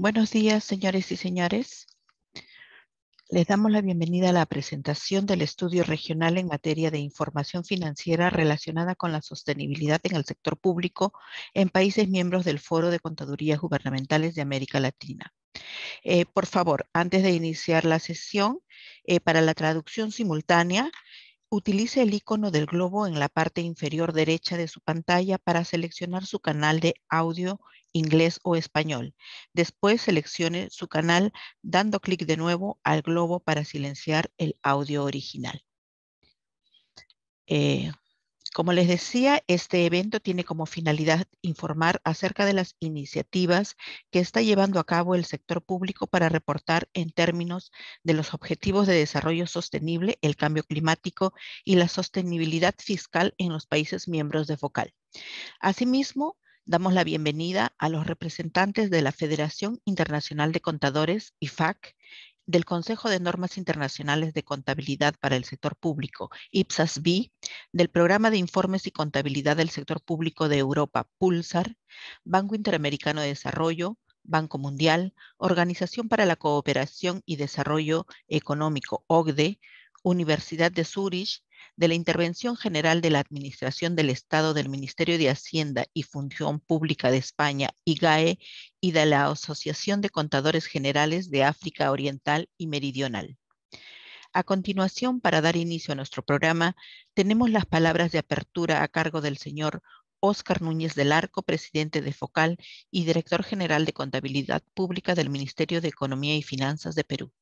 Buenos días, señores y señores. Les damos la bienvenida a la presentación del estudio regional en materia de información financiera relacionada con la sostenibilidad en el sector público en países miembros del Foro de Contadurías Gubernamentales de América Latina. Por favor, antes de iniciar la sesión, para la traducción simultánea, utilice el icono del globo en la parte inferior derecha de su pantalla para seleccionar su canal de audio, inglés o español. Después seleccione su canal dando clic de nuevo al globo para silenciar el audio original. Eh, Como les decía, este evento tiene como finalidad informar acerca de las iniciativas que está llevando a cabo el sector público para reportar en términos de los objetivos de desarrollo sostenible, el cambio climático y la sostenibilidad fiscal en los países miembros de Focal. Asimismo, damos la bienvenida a los representantes de la Federación Internacional de Contadores, IFAC, del Consejo de Normas Internacionales de Contabilidad para el Sector Público, IPSAS-B, del Programa de Informes y Contabilidad del Sector Público de Europa, PULSAR, Banco Interamericano de Desarrollo, Banco Mundial, Organización para la Cooperación y Desarrollo Económico, OCDE, Universidad de Zúrich, de la Intervención General de la Administración del Estado del Ministerio de Hacienda y Función Pública de España, IGAE, y de la Asociación de Contadores Generales de África Oriental y Meridional. A continuación, para dar inicio a nuestro programa, tenemos las palabras de apertura a cargo del señor Óscar Núñez del Arco, presidente de Focal y director general de Contabilidad Pública del Ministerio de Economía y Finanzas de Perú.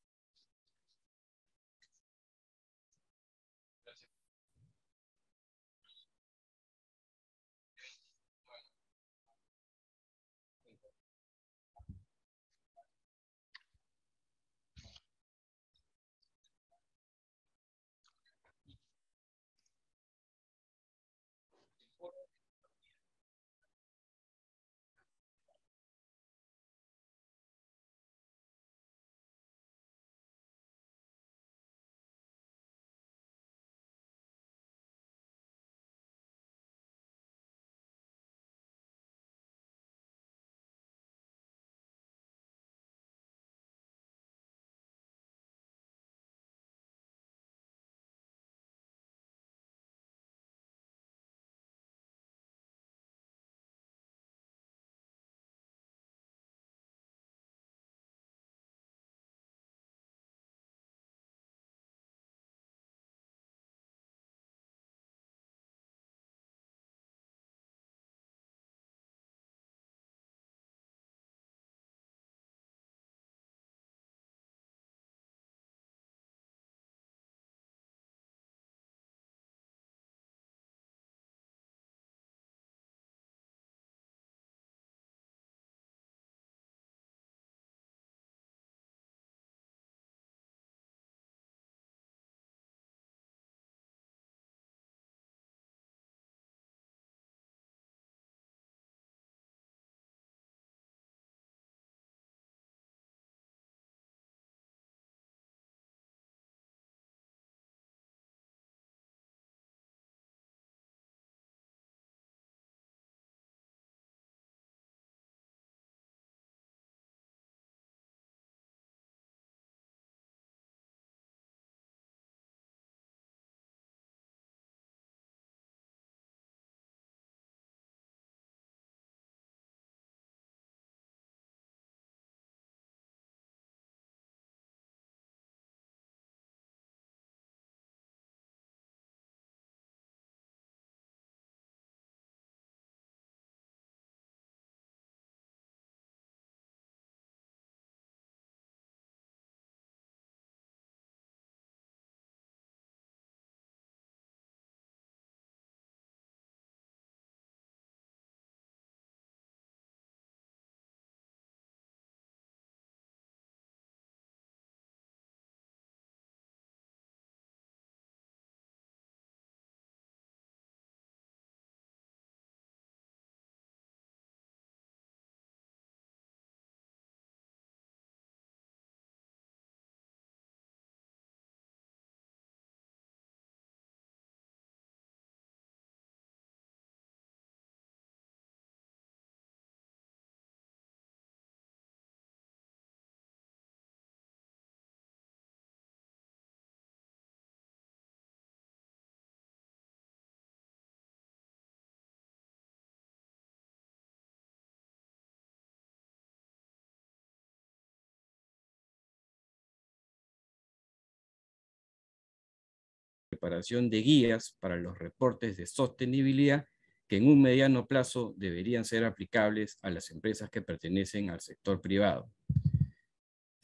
preparación de guías para los reportes de sostenibilidad que en un mediano plazo deberían ser aplicables a las empresas que pertenecen al sector privado.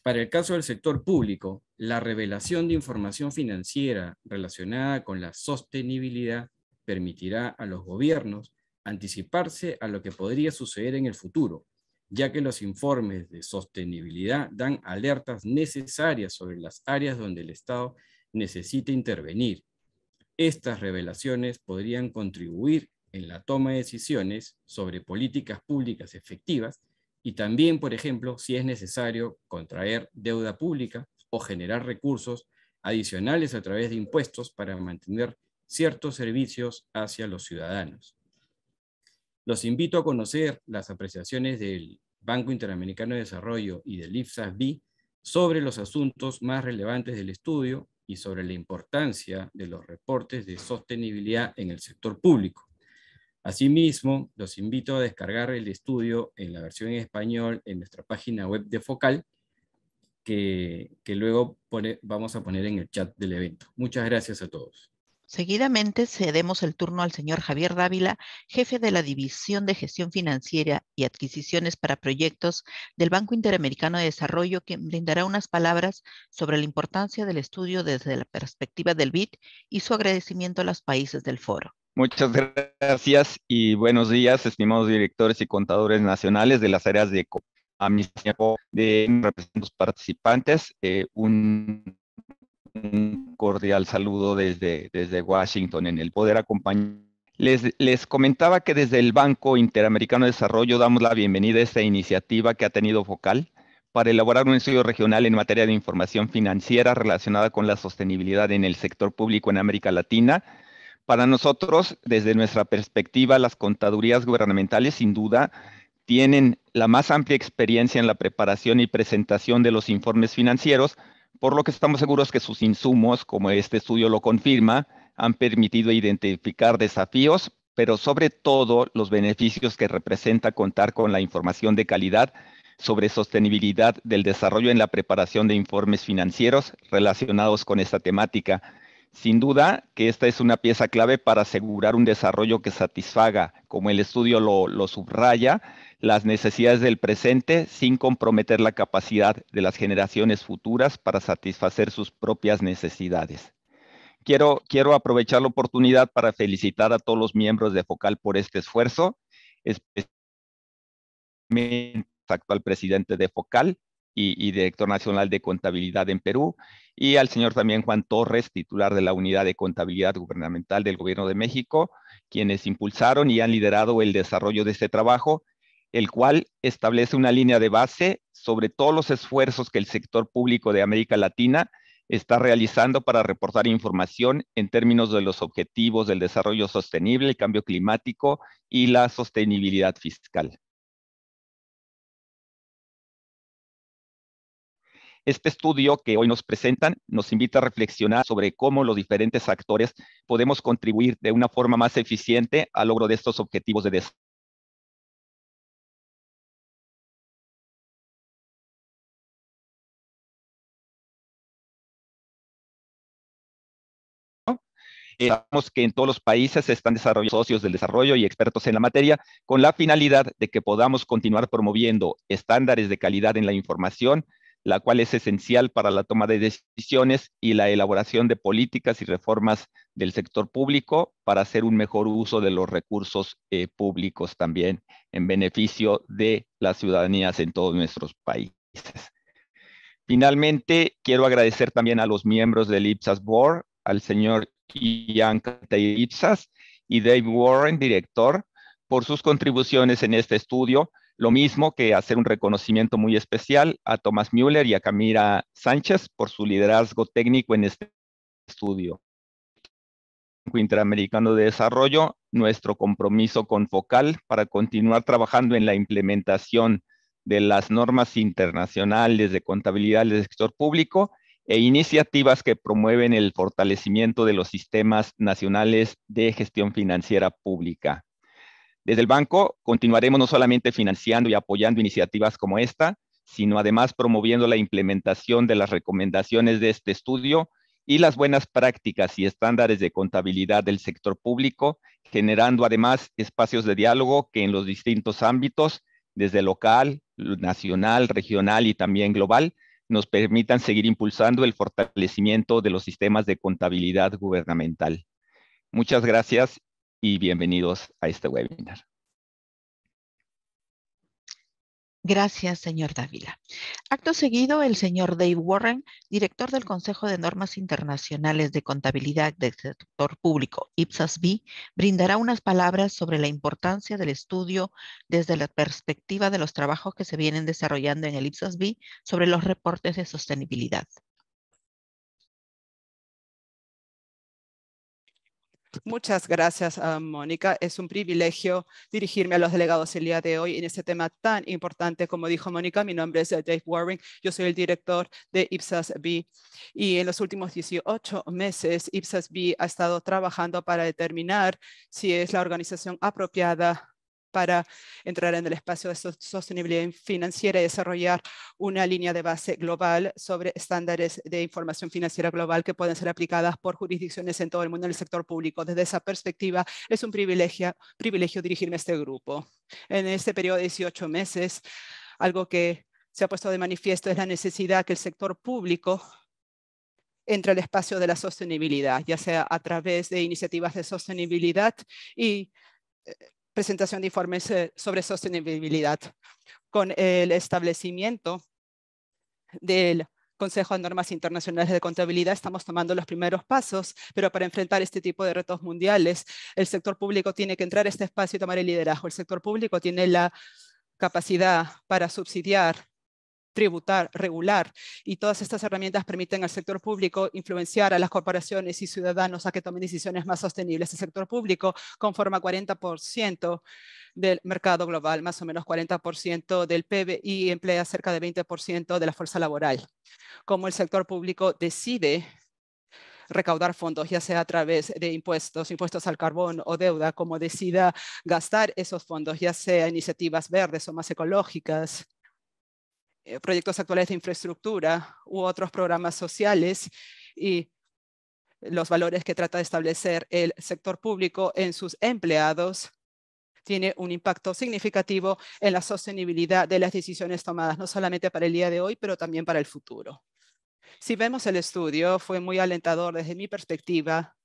Para el caso del sector público, la revelación de información financiera relacionada con la sostenibilidad permitirá a los gobiernos anticiparse a lo que podría suceder en el futuro, ya que los informes de sostenibilidad dan alertas necesarias sobre las áreas donde el Estado necesita intervenir. Estas revelaciones podrían contribuir en la toma de decisiones sobre políticas públicas efectivas y también, por ejemplo, si es necesario contraer deuda pública o generar recursos adicionales a través de impuestos para mantener ciertos servicios hacia los ciudadanos. Los invito a conocer las apreciaciones del Banco Interamericano de Desarrollo y del IFSAS-B sobre los asuntos más relevantes del estudio y sobre la importancia de los reportes de sostenibilidad en el sector público. Asimismo, los invito a descargar el estudio en la versión en español en nuestra página web de Focal, que luego vamos a poner en el chat del evento. Muchas gracias a todos. Seguidamente cedemos el turno al señor Javier Dávila, jefe de la División de Gestión Financiera y Adquisiciones para Proyectos del Banco Interamericano de Desarrollo, quien brindará unas palabras sobre la importancia del estudio desde la perspectiva del BID y su agradecimiento a los países del foro. Muchas gracias y buenos días, estimados directores y contadores nacionales de las áreas de administración de representantes participantes. Un cordial saludo desde Washington en el poder acompañar. Les comentaba que desde el Banco Interamericano de Desarrollo damos la bienvenida a esta iniciativa que ha tenido Focal para elaborar un estudio regional en materia de información financiera relacionada con la sostenibilidad en el sector público en América Latina. Para nosotros, desde nuestra perspectiva, las contadurías gubernamentales sin duda tienen la más amplia experiencia en la preparación y presentación de los informes financieros, por lo que estamos seguros que sus insumos, como este estudio lo confirma, han permitido identificar desafíos, pero sobre todo los beneficios que representa contar con la información de calidad sobre sostenibilidad del desarrollo en la preparación de informes financieros relacionados con esta temática. Sin duda que esta es una pieza clave para asegurar un desarrollo que satisfaga, como el estudio lo subraya, las necesidades del presente sin comprometer la capacidad de las generaciones futuras para satisfacer sus propias necesidades. Quiero aprovechar la oportunidad para felicitar a todos los miembros de Focal por este esfuerzo, especialmente al actual presidente de Focal y director nacional de contabilidad en Perú, y al señor también Juan Torres, titular de la Unidad de Contabilidad Gubernamental del Gobierno de México, quienes impulsaron y han liderado el desarrollo de este trabajo, el cual establece una línea de base sobre todos los esfuerzos que el sector público de América Latina está realizando para reportar información en términos de los objetivos del desarrollo sostenible, el cambio climático y la sostenibilidad fiscal. Este estudio que hoy nos presentan nos invita a reflexionar sobre cómo los diferentes actores podemos contribuir de una forma más eficiente al logro de estos objetivos de desarrollo. Sabemos que en todos los países se están desarrollando socios del desarrollo y expertos en la materia con la finalidad de que podamos continuar promoviendo estándares de calidad en la información, la cual es esencial para la toma de decisiones y la elaboración de políticas y reformas del sector público para hacer un mejor uso de los recursos públicos también en beneficio de las ciudadanías en todos nuestros países. Finalmente, quiero agradecer también a los miembros del IPSAS Board, al señor Ian Ipsas y Dave Warren, director, por sus contribuciones en este estudio, lo mismo que hacer un reconocimiento muy especial a Tomás Müller y a Camila Sánchez por su liderazgo técnico en este estudio. Banco Interamericano de Desarrollo, nuestro compromiso con Focal para continuar trabajando en la implementación de las normas internacionales de contabilidad del sector público e iniciativas que promueven el fortalecimiento de los sistemas nacionales de gestión financiera pública. Desde el banco continuaremos no solamente financiando y apoyando iniciativas como esta, sino además promoviendo la implementación de las recomendaciones de este estudio y las buenas prácticas y estándares de contabilidad del sector público, generando además espacios de diálogo que en los distintos ámbitos, desde local, nacional, regional y también global, nos permitan seguir impulsando el fortalecimiento de los sistemas de contabilidad gubernamental. Muchas gracias y bienvenidos a este webinar. Gracias, señor Dávila. Acto seguido, el señor Dave Warren, director del Consejo de Normas Internacionales de Contabilidad del Sector Público, IPSAS-B, brindará unas palabras sobre la importancia del estudio desde la perspectiva de los trabajos que se vienen desarrollando en el IPSAS-B sobre los reportes de sostenibilidad. Muchas gracias, Mónica. Es un privilegio dirigirme a los delegados el día de hoy en este tema tan importante. Como dijo Mónica, mi nombre es Dave Warren. Yo soy el director de IPSAS-B. Y en los últimos 18 meses, IPSAS-B ha estado trabajando para determinar si es la organización apropiada para entrar en el espacio de sostenibilidad financiera y desarrollar una línea de base global sobre estándares de información financiera global que pueden ser aplicadas por jurisdicciones en todo el mundo en el sector público. Desde esa perspectiva, es un privilegio dirigirme a este grupo. En este periodo de 18 meses, algo que se ha puesto de manifiesto es la necesidad que el sector público entre al espacio de la sostenibilidad, ya sea a través de iniciativas de sostenibilidad y presentación de informes sobre sostenibilidad. Con el establecimiento del Consejo de Normas Internacionales de Contabilidad estamos tomando los primeros pasos, pero para enfrentar este tipo de retos mundiales, el sector público tiene que entrar a este espacio y tomar el liderazgo. El sector público tiene la capacidad para subsidiar, tributar, regular, y todas estas herramientas permiten al sector público influenciar a las corporaciones y ciudadanos a que tomen decisiones más sostenibles. El sector público conforma 40% del mercado global, más o menos 40% del PIB y emplea cerca de 20% de la fuerza laboral. Como el sector público decide recaudar fondos, ya sea a través de impuestos al carbón o deuda, como decida gastar esos fondos, ya sea iniciativas verdes o más ecológicas, proyectos actuales de infraestructura u otros programas sociales y los valores que trata de establecer el sector público en sus empleados, tiene un impacto significativo en la sostenibilidad de las decisiones tomadas, no solamente para el día de hoy, pero también para el futuro. Si vemos el estudio, fue muy alentador desde mi perspectiva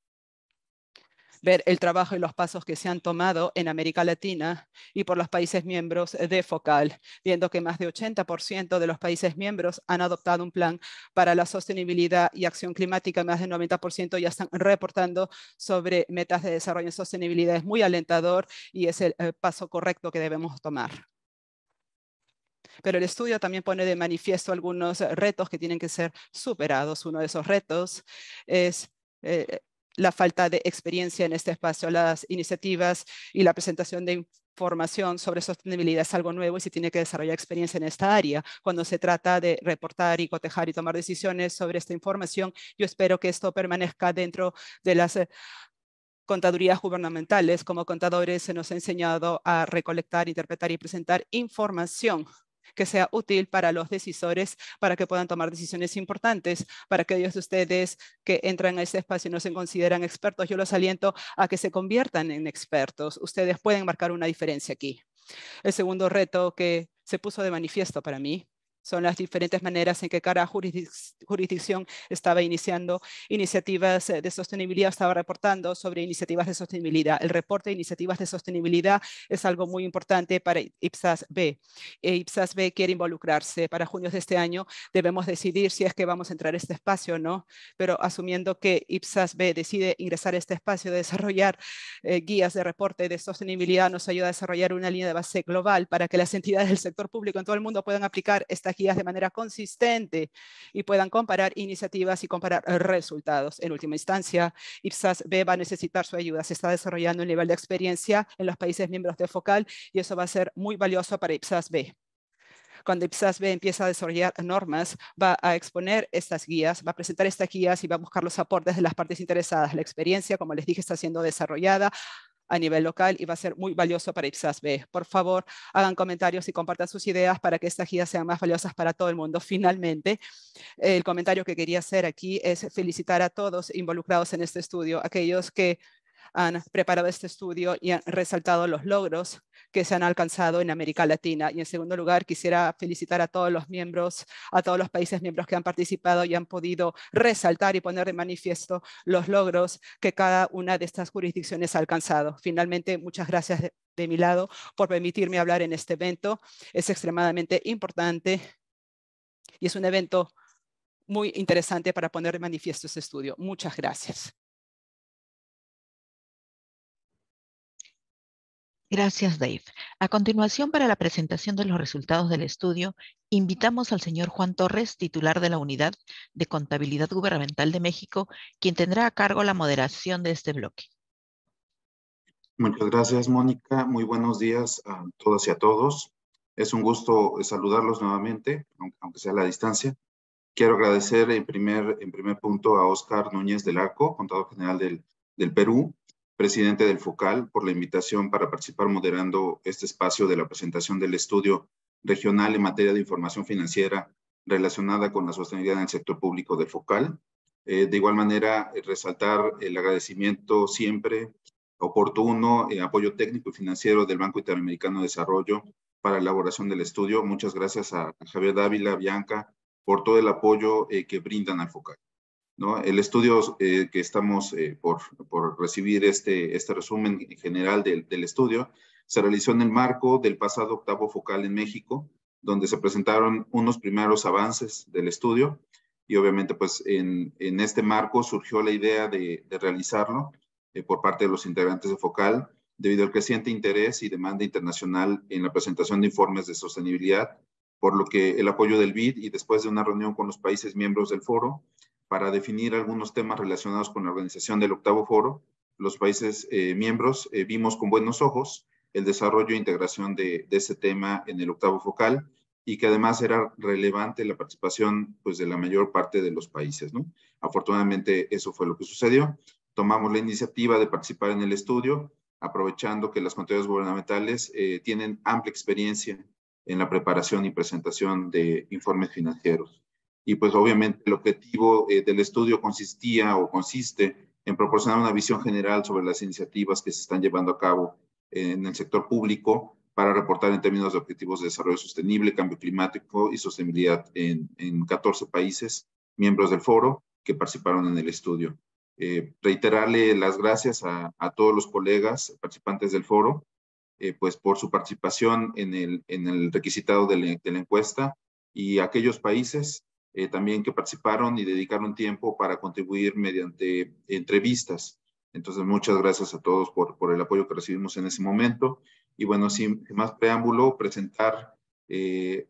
ver el trabajo y los pasos que se han tomado en América Latina y por los países miembros de FOCAL, viendo que más de 80% de los países miembros han adoptado un plan para la sostenibilidad y acción climática, más del 90% ya están reportando sobre metas de desarrollo en sostenibilidad. Es muy alentador y es el paso correcto que debemos tomar. Pero el estudio también pone de manifiesto algunos retos que tienen que ser superados. Uno de esos retos es la falta de experiencia en este espacio. Las iniciativas y la presentación de información sobre sostenibilidad es algo nuevo y se tiene que desarrollar experiencia en esta área. Cuando se trata de reportar y cotejar y tomar decisiones sobre esta información, yo espero que esto permanezca dentro de las contadurías gubernamentales. Como contadores se nos ha enseñado a recolectar, interpretar y presentar información que sea útil para los decisores, para que puedan tomar decisiones importantes. Para aquellos de ustedes que entran a este espacio y no se consideran expertos, yo los aliento a que se conviertan en expertos. Ustedes pueden marcar una diferencia aquí. El segundo reto que se puso de manifiesto para mí son las diferentes maneras en que cada jurisdicción estaba iniciando iniciativas de sostenibilidad, estaba reportando sobre iniciativas de sostenibilidad. El reporte de iniciativas de sostenibilidad es algo muy importante para IPSAS-B. IPSAS-B quiere involucrarse. Para junio de este año debemos decidir si es que vamos a entrar a este espacio o no, pero asumiendo que IPSAS-B decide ingresar a este espacio, de desarrollar guías de reporte de sostenibilidad, nos ayuda a desarrollar una línea de base global para que las entidades del sector público en todo el mundo puedan aplicar estas guías de manera consistente y puedan comparar iniciativas y comparar resultados. En última instancia, IPSAS-B va a necesitar su ayuda. Se está desarrollando un nivel de experiencia en los países miembros de FOCAL y eso va a ser muy valioso para IPSAS-B. Cuando IPSAS-B empieza a desarrollar normas, va a exponer estas guías, va a presentar estas guías y va a buscar los aportes de las partes interesadas. La experiencia, como les dije, está siendo desarrollada a nivel local y va a ser muy valioso para IPSAS-B. Por favor, hagan comentarios y compartan sus ideas para que estas guías sean más valiosas para todo el mundo. Finalmente, el comentario que quería hacer aquí es felicitar a todos involucrados en este estudio, aquellos que han preparado este estudio y han resaltado los logros que se han alcanzado en América Latina. Y en segundo lugar, quisiera felicitar a todos los miembros, a todos los países miembros que han participado y han podido resaltar y poner de manifiesto los logros que cada una de estas jurisdicciones ha alcanzado. Finalmente, muchas gracias de mi lado por permitirme hablar en este evento. Es extremadamente importante y es un evento muy interesante para poner de manifiesto este estudio. Muchas gracias. Gracias, Dave. A continuación, para la presentación de los resultados del estudio, invitamos al señor Juan Torres, titular de la Unidad de Contabilidad Gubernamental de México, quien tendrá a cargo la moderación de este bloque. Muchas gracias, Mónica. Muy buenos días a todas y a todos. Es un gusto saludarlos nuevamente, aunque sea a la distancia. Quiero agradecer en primer punto a Óscar Núñez del Arco, contador general del Perú, presidente del FOCAL, por la invitación para participar moderando este espacio de la presentación del estudio regional en materia de información financiera relacionada con la sostenibilidad en el sector público del FOCAL. De igual manera, resaltar el agradecimiento siempre oportuno, apoyo técnico y financiero del Banco Interamericano de Desarrollo para la elaboración del estudio. Muchas gracias a Javier Dávila, Bianca, por todo el apoyo que brindan al FOCAL, ¿no? El estudio que estamos por recibir, este resumen general del estudio, se realizó en el marco del pasado 8º FOCAL en México, donde se presentaron unos primeros avances del estudio y obviamente pues en este marco surgió la idea de realizarlo por parte de los integrantes de FOCAL debido al creciente interés y demanda internacional en la presentación de informes de sostenibilidad, por lo que el apoyo del BID y después de una reunión con los países miembros del foro para definir algunos temas relacionados con la organización del 8º foro, los países miembros vimos con buenos ojos el desarrollo e integración de ese tema en el 8º FOCAL y que además era relevante la participación pues, de la mayor parte de los países, ¿no? Afortunadamente eso fue lo que sucedió. Tomamos la iniciativa de participar en el estudio, aprovechando que las contabilidades gubernamentales tienen amplia experiencia en la preparación y presentación de informes financieros. Y pues obviamente el objetivo del estudio consiste en proporcionar una visión general sobre las iniciativas que se están llevando a cabo en el sector público para reportar en términos de objetivos de desarrollo sostenible, cambio climático y sostenibilidad en 14 países miembros del foro que participaron en el estudio. Reiterarle las gracias a todos los colegas participantes del foro, pues por su participación en el requisitado de la encuesta y aquellos países también que participaron y dedicaron tiempo para contribuir mediante entrevistas. Entonces, muchas gracias a todos por el apoyo que recibimos en ese momento. Y bueno, sin más preámbulo, presentar en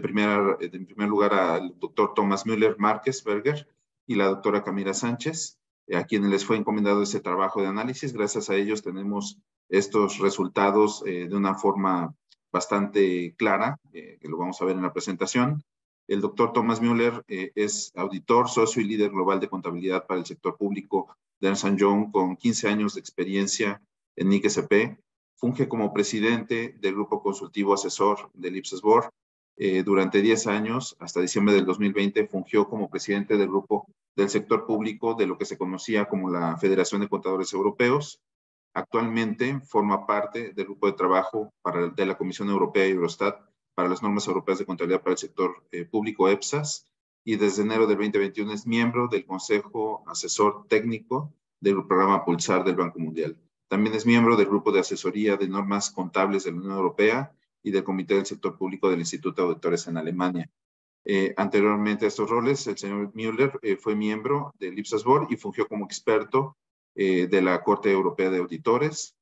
primer lugar al doctor Thomas Müller Márquez-Berger y la doctora Camila Sánchez, a quienes les fue encomendado ese trabajo de análisis. Gracias a ellos tenemos estos resultados de una forma bastante clara, que lo vamos a ver en la presentación. El doctor Thomas Müller es auditor, socio y líder global de contabilidad para el sector público de Ernst & Young, con 15 años de experiencia en IGCP. Funge como presidente del grupo consultivo asesor del IPSAS-BOR. Durante 10 años, hasta diciembre del 2020, fungió como presidente del grupo del sector público de lo que se conocía como la Federación de Contadores Europeos. Actualmente forma parte del grupo de trabajo de la Comisión Europea y Eurostat para las normas europeas de contabilidad para el sector público EPSAS, y desde enero del 2021 es miembro del Consejo Asesor Técnico del programa Pulsar del Banco Mundial. También es miembro del Grupo de Asesoría de Normas Contables de la Unión Europea y del Comité del Sector Público del Instituto de Auditores en Alemania. Anteriormente a estos roles, el señor Müller fue miembro del IPSAS-BOR y fungió como experto de la Corte Europea de Auditores.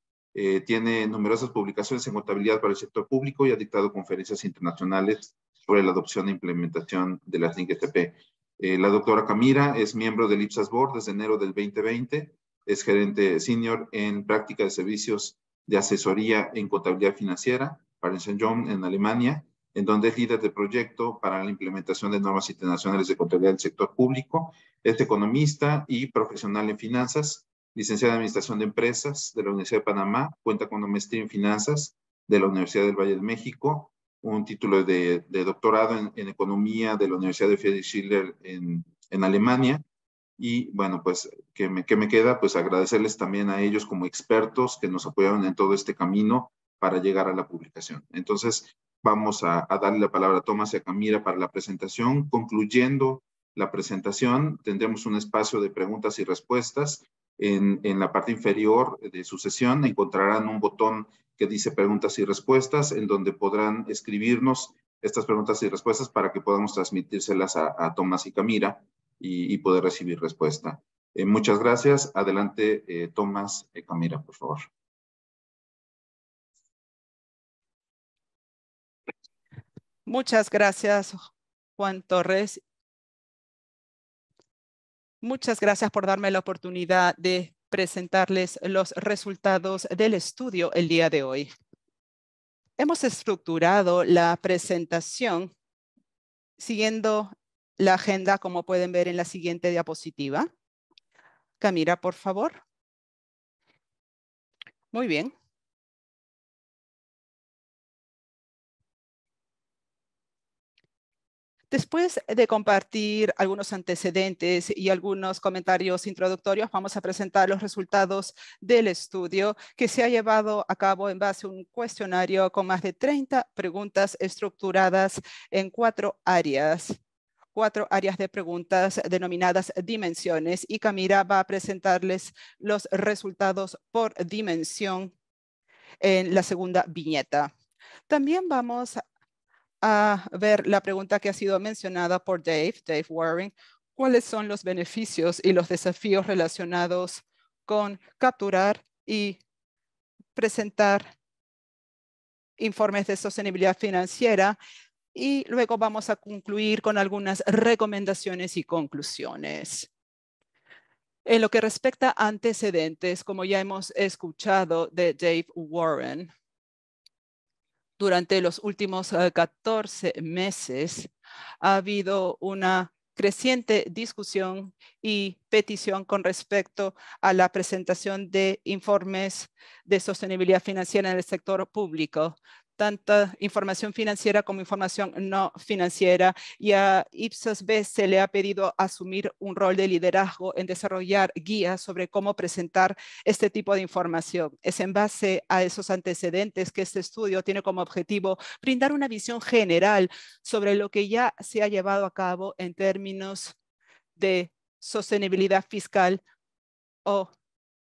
Tiene numerosas publicaciones en contabilidad para el sector público y ha dictado conferencias internacionales sobre la adopción e implementación de las IGCP. La doctora Camila es miembro del IPSAS-BOR desde enero del 2020, es gerente senior en práctica de servicios de asesoría en contabilidad financiera para Ernst & Young en Alemania, en donde es líder de proyecto para la implementación de normas internacionales de contabilidad del sector público. Es economista y profesional en finanzas licenciada en Administración de Empresas de la Universidad de Panamá, cuenta con una maestría en Finanzas de la Universidad del Valle de México, un título de doctorado en Economía de la Universidad de Friedrich Schiller en Alemania. Y bueno, pues, ¿qué me queda? Pues agradecerles también a ellos como expertos que nos apoyaron en todo este camino para llegar a la publicación. Entonces, vamos a darle la palabra a Tomás y a Camila para la presentación. Concluyendo la presentación, tendremos un espacio de preguntas y respuestas. En la parte inferior de su sesión encontrarán un botón que dice preguntas y respuestas, en donde podrán escribirnos estas preguntas y respuestas para que podamos transmitírselas a Tomás y Camila y poder recibir respuesta. Muchas gracias. Adelante, Tomás, Camila, por favor. Muchas gracias, Juan Torres. Muchas gracias por darme la oportunidad de presentarles los resultados del estudio el día de hoy. Hemos estructurado la presentación siguiendo la agenda, como pueden ver en la siguiente diapositiva. Camila, por favor. Muy bien. Después de compartir algunos antecedentes y algunos comentarios introductorios, vamos a presentar los resultados del estudio que se ha llevado a cabo en base a un cuestionario con más de 30 preguntas estructuradas en 4 áreas. 4 áreas de preguntas denominadas dimensiones, y Camila va a presentarles los resultados por dimensión en la segunda viñeta. También vamos a ver la pregunta que ha sido mencionada por Dave Waring. ¿Cuáles son los beneficios y los desafíos relacionados con capturar y presentar informes de sostenibilidad financiera? Y luego vamos a concluir con algunas recomendaciones y conclusiones. En lo que respecta a antecedentes, como ya hemos escuchado de Dave Warren, durante los últimos 14 meses ha habido una creciente discusión y petición con respecto a la presentación de informes de sostenibilidad financiera en el sector público, tanta información financiera como información no financiera, y a Ipsos-B se le ha pedido asumir un rol de liderazgo en desarrollar guías sobre cómo presentar este tipo de información. Es en base a esos antecedentes que este estudio tiene como objetivo brindar una visión general sobre lo que ya se ha llevado a cabo en términos de sostenibilidad fiscal o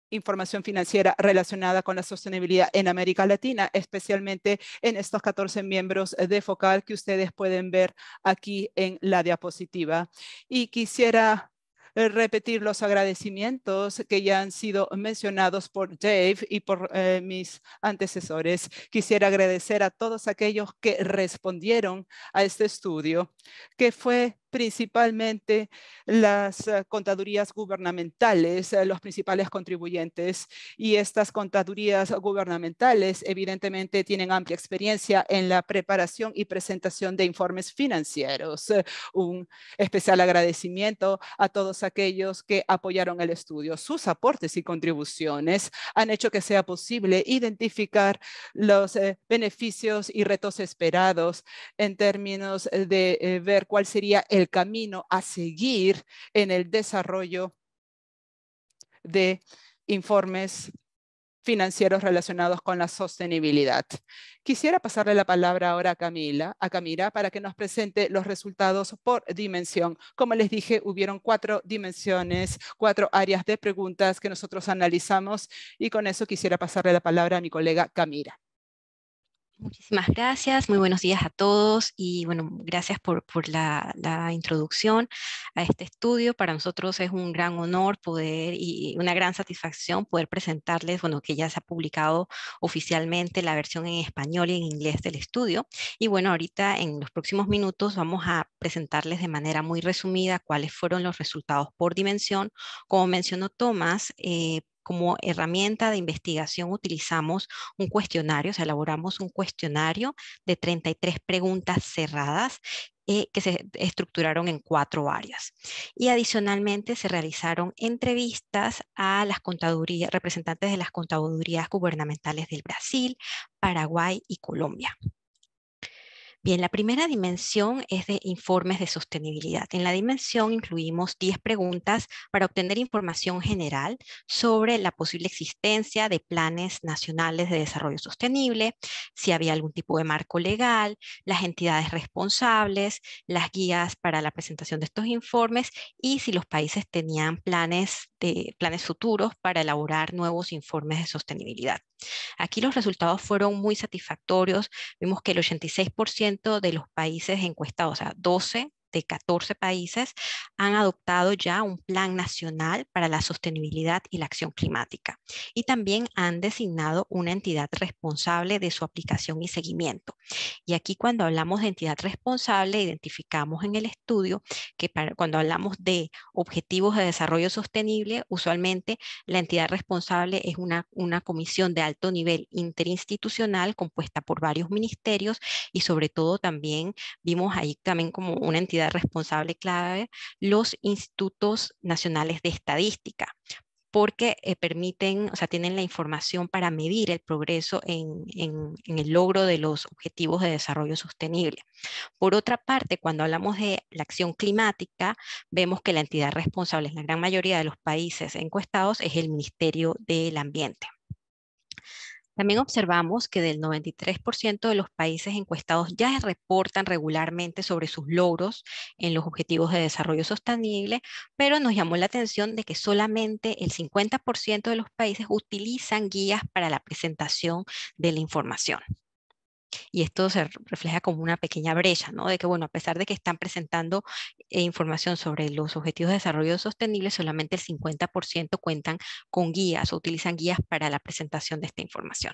información financiera relacionada con la sostenibilidad en América Latina, especialmente en estos 14 miembros de Focal que ustedes pueden ver aquí en la diapositiva. Y quisiera repetir los agradecimientos que ya han sido mencionados por Dave y por mis antecesores. Quisiera agradecer a todos aquellos que respondieron a este estudio, que fue principalmente las contadurías gubernamentales, los principales contribuyentes, y estas contadurías gubernamentales evidentemente tienen amplia experiencia en la preparación y presentación de informes financieros. Un especial agradecimiento a todos aquellos que apoyaron el estudio. Sus aportes y contribuciones han hecho que sea posible identificar los beneficios y retos esperados en términos de ver cuál sería el camino a seguir en el desarrollo de informes financieros relacionados con la sostenibilidad. Quisiera pasarle la palabra ahora a Camila para que nos presente los resultados por dimensión. Como les dije, hubieron 4 dimensiones, 4 áreas de preguntas que nosotros analizamos, y con eso quisiera pasarle la palabra a mi colega Camila. Muchísimas gracias, muy buenos días a todos, y bueno, gracias por la introducción a este estudio. Para nosotros es un gran honor poder y una gran satisfacción poder presentarles, bueno, que ya se ha publicado oficialmente la versión en español y en inglés del estudio. Y bueno, ahorita en los próximos minutos vamos a presentarles de manera muy resumida cuáles fueron los resultados por dimensión. Como mencionó Tomás, como herramienta de investigación utilizamos un cuestionario, o sea, elaboramos un cuestionario de 33 preguntas cerradas que se estructuraron en 4 áreas. Y adicionalmente se realizaron entrevistas a las contadurías, representantes de las contadurías gubernamentales del Brasil, Paraguay y Colombia. Bien, la primera dimensión es de informes de sostenibilidad. En la dimensión incluimos 10 preguntas para obtener información general sobre la posible existencia de planes nacionales de desarrollo sostenible, si había algún tipo de marco legal, las entidades responsables, las guías para la presentación de estos informes y si los países tenían planes futuros para elaborar nuevos informes de sostenibilidad. Aquí los resultados fueron muy satisfactorios. Vimos que el 86% de los países encuestados, o sea, 12 de 14 países, han adoptado ya un plan nacional para la sostenibilidad y la acción climática. Y también han designado una entidad responsable de su aplicación y seguimiento. Y aquí cuando hablamos de entidad responsable, identificamos en el estudio que cuando hablamos de objetivos de desarrollo sostenible, usualmente la entidad responsable es una comisión de alto nivel interinstitucional compuesta por varios ministerios y sobre todo también vimos ahí también como una entidad responsable clave los institutos nacionales de estadística, porque permiten, o sea, tienen la información para medir el progreso en el logro de los objetivos de desarrollo sostenible. Por otra parte, cuando hablamos de la acción climática, vemos que la entidad responsable en la gran mayoría de los países encuestados es el Ministerio del Ambiente. También observamos que del 93% de los países encuestados ya reportan regularmente sobre sus logros en los objetivos de desarrollo sostenible, pero nos llamó la atención de que solamente el 50% de los países utilizan guías para la presentación de la información. Y esto se refleja como una pequeña brecha, ¿no? De que, bueno, a pesar de que están presentando información sobre los objetivos de desarrollo sostenible, solamente el 50% cuentan con guías o utilizan guías para la presentación de esta información.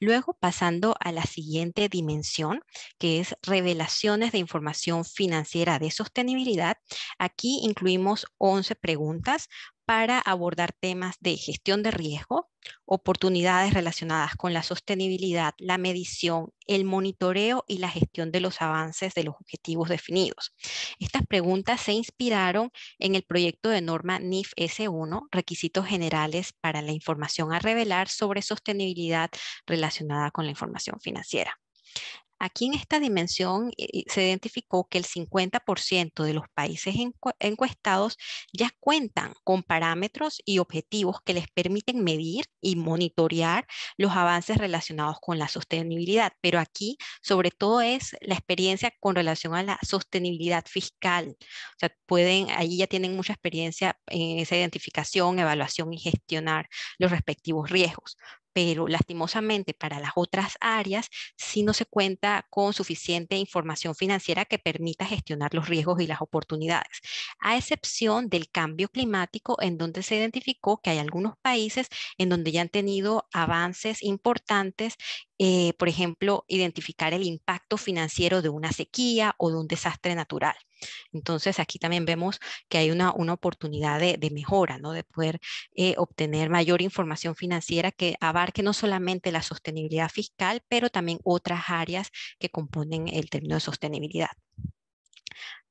Luego, pasando a la siguiente dimensión, que es revelaciones de información financiera de sostenibilidad, aquí incluimos 11 preguntas para abordar temas de gestión de riesgo, oportunidades relacionadas con la sostenibilidad, la medición, el monitoreo y la gestión de los avances de los objetivos definidos. Estas preguntas se inspiraron en el proyecto de norma NIF S1, requisitos generales para la información a revelar sobre sostenibilidad relacionada con la información financiera. Aquí en esta dimensión se identificó que el 50% de los países encuestados ya cuentan con parámetros y objetivos que les permiten medir y monitorear los avances relacionados con la sostenibilidad. Pero aquí, sobre todo, es la experiencia con relación a la sostenibilidad fiscal. O sea, allí ya tienen mucha experiencia en esa identificación, evaluación y gestionar los respectivos riesgos. Pero lastimosamente para las otras áreas sí no se cuenta con suficiente información financiera que permita gestionar los riesgos y las oportunidades, a excepción del cambio climático, en donde se identificó que hay algunos países en donde ya han tenido avances importantes, por ejemplo, identificar el impacto financiero de una sequía o de un desastre natural. Entonces aquí también vemos que hay una oportunidad de mejora, ¿no? De poder obtener mayor información financiera que abarque no solamente la sostenibilidad fiscal, pero también otras áreas que componen el término de sostenibilidad.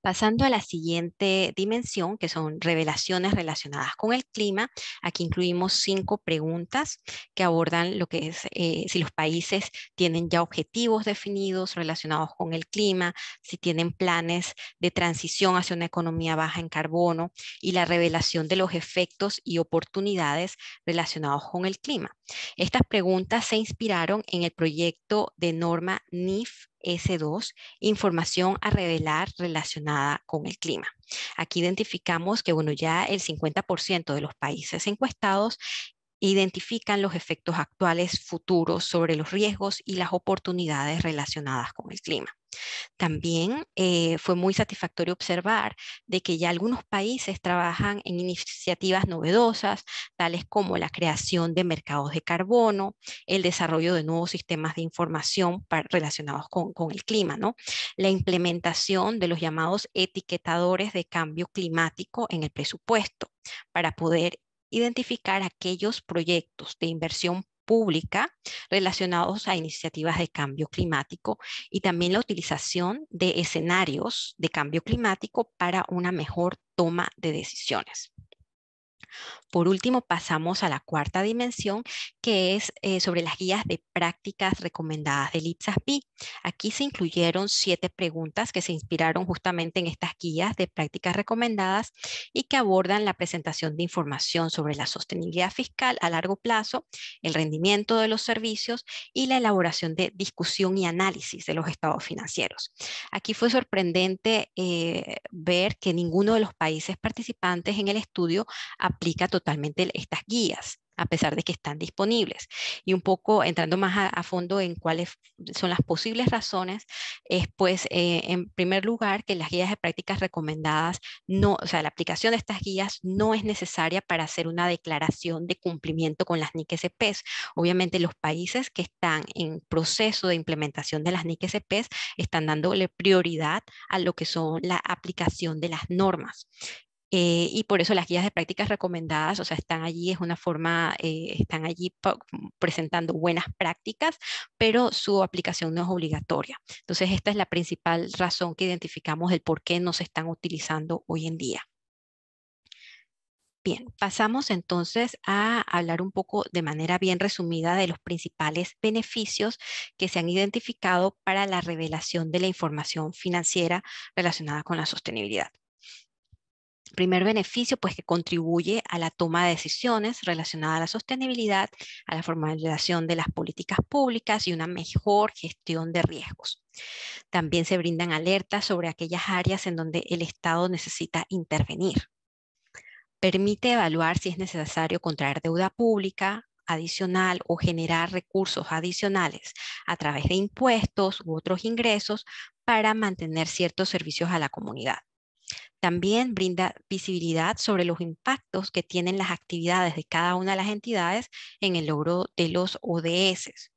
Pasando a la siguiente dimensión, que son revelaciones relacionadas con el clima, aquí incluimos 5 preguntas que abordan lo que es si los países tienen ya objetivos definidos relacionados con el clima, si tienen planes de transición hacia una economía baja en carbono y la revelación de los efectos y oportunidades relacionados con el clima. Estas preguntas se inspiraron en el proyecto de norma NIF S2, información a revelar relacionada con el clima. Aquí identificamos que, bueno, ya el 50% de los países encuestados identifican los efectos actuales futuros sobre los riesgos y las oportunidades relacionadas con el clima. También fue muy satisfactorio observar de que ya algunos países trabajan en iniciativas novedosas, tales como la creación de mercados de carbono, el desarrollo de nuevos sistemas de información relacionados con el clima, ¿no? La implementación de los llamados etiquetadores de cambio climático en el presupuesto para poder identificar aquellos proyectos de inversión pública relacionados a iniciativas de cambio climático y también la utilización de escenarios de cambio climático para una mejor toma de decisiones. Por último, pasamos a la cuarta dimensión, que es sobre las guías de prácticas recomendadas del IPSAS-B. Aquí se incluyeron 7 preguntas que se inspiraron justamente en estas guías de prácticas recomendadas y que abordan la presentación de información sobre la sostenibilidad fiscal a largo plazo, el rendimiento de los servicios y la elaboración de discusión y análisis de los estados financieros. Aquí fue sorprendente ver que ninguno de los países participantes en el estudio aplica totalmente estas guías, a pesar de que están disponibles. Y un poco entrando más a fondo en cuáles son las posibles razones, es pues, en primer lugar, que las guías de prácticas recomendadas, no, o sea, la aplicación de estas guías no es necesaria para hacer una declaración de cumplimiento con las NIC-SPs. Obviamente los países que están en proceso de implementación de las NIC-SPs están dándole prioridad a lo que son la aplicación de las normas. Y por eso las guías de prácticas recomendadas, o sea, están allí, es una forma, están allí presentando buenas prácticas, pero su aplicación no es obligatoria. Entonces, esta es la principal razón que identificamos del por qué no se están utilizando hoy en día. Bien, pasamos entonces a hablar un poco de manera bien resumida de los principales beneficios que se han identificado para la revelación de la información financiera relacionada con la sostenibilidad. Primer beneficio, pues que contribuye a la toma de decisiones relacionadas a la sostenibilidad, a la formalización de las políticas públicas y una mejor gestión de riesgos. También se brindan alertas sobre aquellas áreas en donde el Estado necesita intervenir. Permite evaluar si es necesario contraer deuda pública adicional o generar recursos adicionales a través de impuestos u otros ingresos para mantener ciertos servicios a la comunidad. También brinda visibilidad sobre los impactos que tienen las actividades de cada una de las entidades en el logro de los ODS.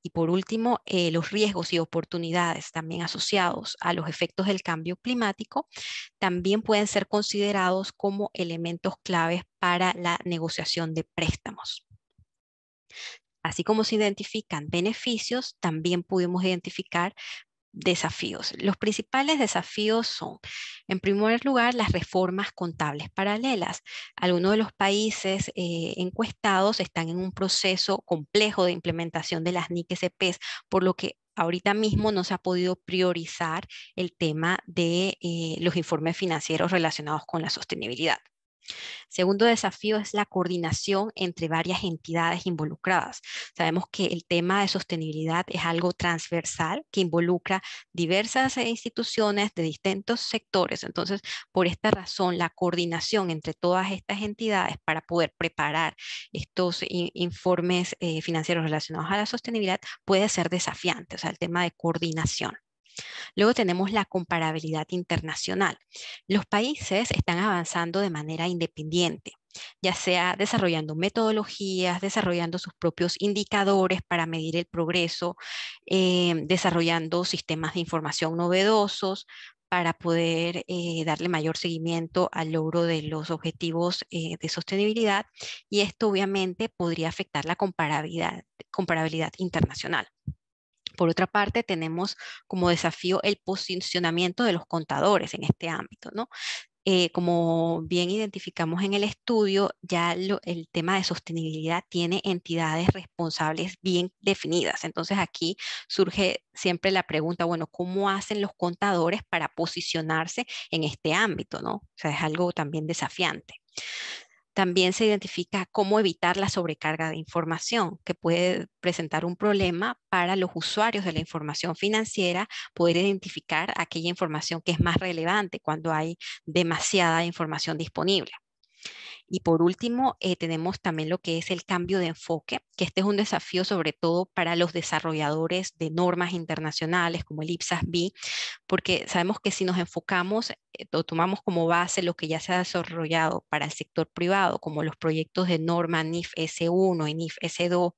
Y por último, los riesgos y oportunidades también asociados a los efectos del cambio climático también pueden ser considerados como elementos claves para la negociación de préstamos. Así como se identifican beneficios, también pudimos identificar desafíos. Los principales desafíos son, en primer lugar, las reformas contables paralelas. Algunos de los países encuestados están en un proceso complejo de implementación de las NIC-SPs, por lo que ahorita mismo no se ha podido priorizar el tema de los informes financieros relacionados con la sostenibilidad. Segundo desafío es la coordinación entre varias entidades involucradas. Sabemos que el tema de sostenibilidad es algo transversal que involucra diversas instituciones de distintos sectores. Entonces, por esta razón, la coordinación entre todas estas entidades para poder preparar estos informes financieros relacionados a la sostenibilidad puede ser desafiante, o sea, el tema de coordinación. Luego tenemos la comparabilidad internacional. Los países están avanzando de manera independiente, ya sea desarrollando metodologías, desarrollando sus propios indicadores para medir el progreso, desarrollando sistemas de información novedosos para poder darle mayor seguimiento al logro de los objetivos de sostenibilidad, y esto obviamente podría afectar la comparabilidad internacional. Por otra parte, tenemos como desafío el posicionamiento de los contadores en este ámbito, ¿no? Como bien identificamos en el estudio, ya el tema de sostenibilidad tiene entidades responsables bien definidas. Entonces aquí surge siempre la pregunta, bueno, ¿cómo hacen los contadores para posicionarse en este ámbito, ¿no? O sea, es algo también desafiante. También se identifica cómo evitar la sobrecarga de información, que puede presentar un problema para los usuarios de la información financiera, poder identificar aquella información que es más relevante cuando hay demasiada información disponible. Y por último, tenemos también lo que es el cambio de enfoque, que este es un desafío sobre todo para los desarrolladores de normas internacionales como el IPSAS-B, porque sabemos que si nos enfocamos o tomamos como base lo que ya se ha desarrollado para el sector privado, como los proyectos de norma NIF S1 y NIF S2,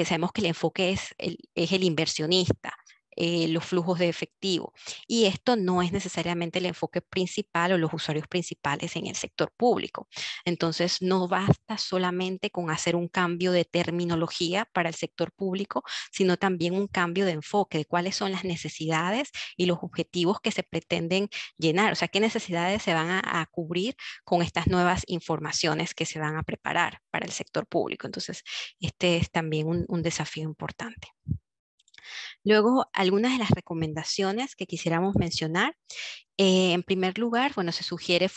sabemos que el enfoque es el inversionista. los flujos de efectivo. Y esto no es necesariamente el enfoque principal o los usuarios principales en el sector público. Entonces, no basta solamente con hacer un cambio de terminología para el sector público, sino también un cambio de enfoque de cuáles son las necesidades y los objetivos que se pretenden llenar. O sea, qué necesidades se van a cubrir con estas nuevas informaciones que se van a preparar para el sector público. Entonces, este es también un desafío importante. Luego, algunas de las recomendaciones que quisiéramos mencionar. En primer lugar, bueno, se sugiere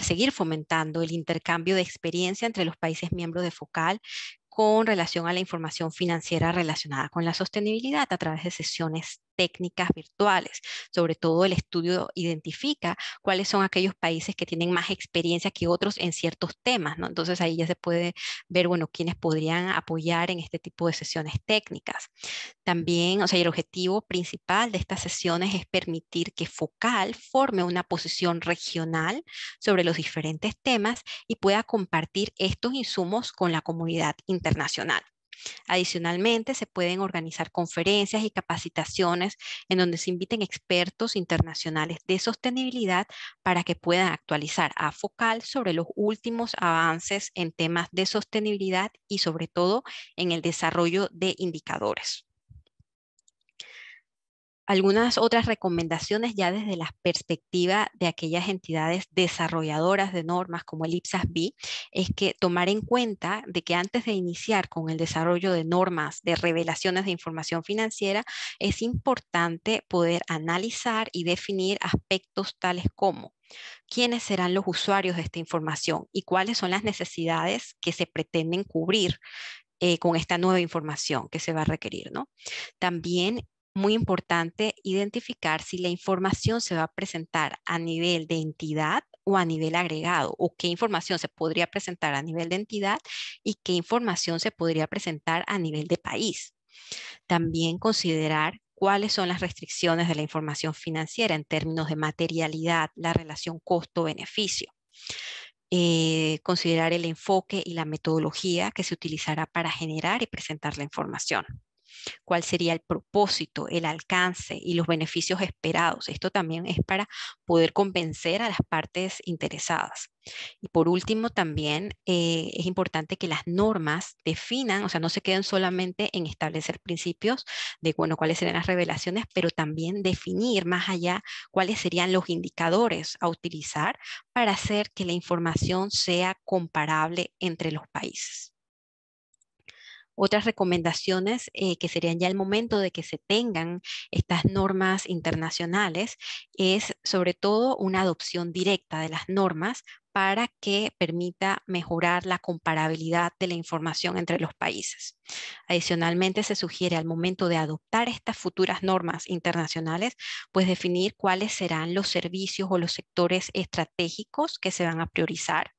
seguir fomentando el intercambio de experiencia entre los países miembros de FOCAL con relación a la información financiera relacionada con la sostenibilidad a través de sesiones técnicas virtuales. Sobre todo, el estudio identifica cuáles son aquellos países que tienen más experiencia que otros en ciertos temas, ¿no? Entonces, ahí ya se puede ver, bueno, quiénes podrían apoyar en este tipo de sesiones técnicas. También, o sea, el objetivo principal de estas sesiones es permitir que FOCAL forme una posición regional sobre los diferentes temas y pueda compartir estos insumos con la comunidad internacional. Adicionalmente, se pueden organizar conferencias y capacitaciones en donde se inviten expertos internacionales de sostenibilidad para que puedan actualizar a FOCAL sobre los últimos avances en temas de sostenibilidad y sobre todo en el desarrollo de indicadores. Algunas otras recomendaciones ya desde la perspectiva de aquellas entidades desarrolladoras de normas como el IPSAS-B es que tomar en cuenta de que antes de iniciar con el desarrollo de normas de revelaciones de información financiera es importante poder analizar y definir aspectos tales como quiénes serán los usuarios de esta información y cuáles son las necesidades que se pretenden cubrir con esta nueva información que se va a requerir, ¿no? También muy importante identificar si la información se va a presentar a nivel de entidad o a nivel agregado, o qué información se podría presentar a nivel de entidad y qué información se podría presentar a nivel de país. También considerar cuáles son las restricciones de la información financiera en términos de materialidad, la relación costo-beneficio. Considerar el enfoque y la metodología que se utilizará para generar y presentar la información. ¿Cuál sería el propósito, el alcance y los beneficios esperados? Esto también es para poder convencer a las partes interesadas. Y por último, también es importante que las normas definan, o sea, no se queden solamente en establecer principios de, bueno, cuáles serían las revelaciones, pero también definir más allá cuáles serían los indicadores a utilizar para hacer que la información sea comparable entre los países. Otras recomendaciones que serían ya el momento de que se tengan estas normas internacionales es sobre todo una adopción directa de las normas para que permita mejorar la comparabilidad de la información entre los países. Adicionalmente, se sugiere al momento de adoptar estas futuras normas internacionales, pues definir cuáles serán los servicios o los sectores estratégicos que se van a priorizar.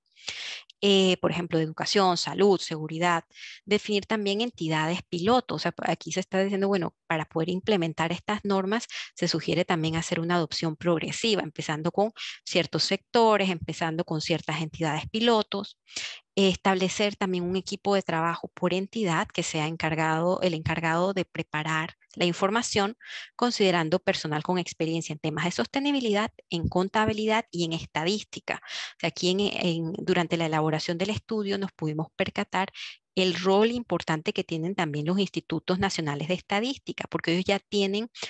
Por ejemplo, de educación, salud, seguridad, definir también entidades pilotos. O sea, aquí se está diciendo, bueno, para poder implementar estas normas se sugiere también hacer una adopción progresiva, empezando con ciertos sectores, empezando con ciertas entidades pilotos. Establecer también un equipo de trabajo por entidad que sea el encargado de preparar la información, considerando personal con experiencia en temas de sostenibilidad, en contabilidad y en estadística. O sea, aquí durante la elaboración del estudio nos pudimos percatar el rol importante que tienen también los institutos nacionales de estadística, porque ellos ya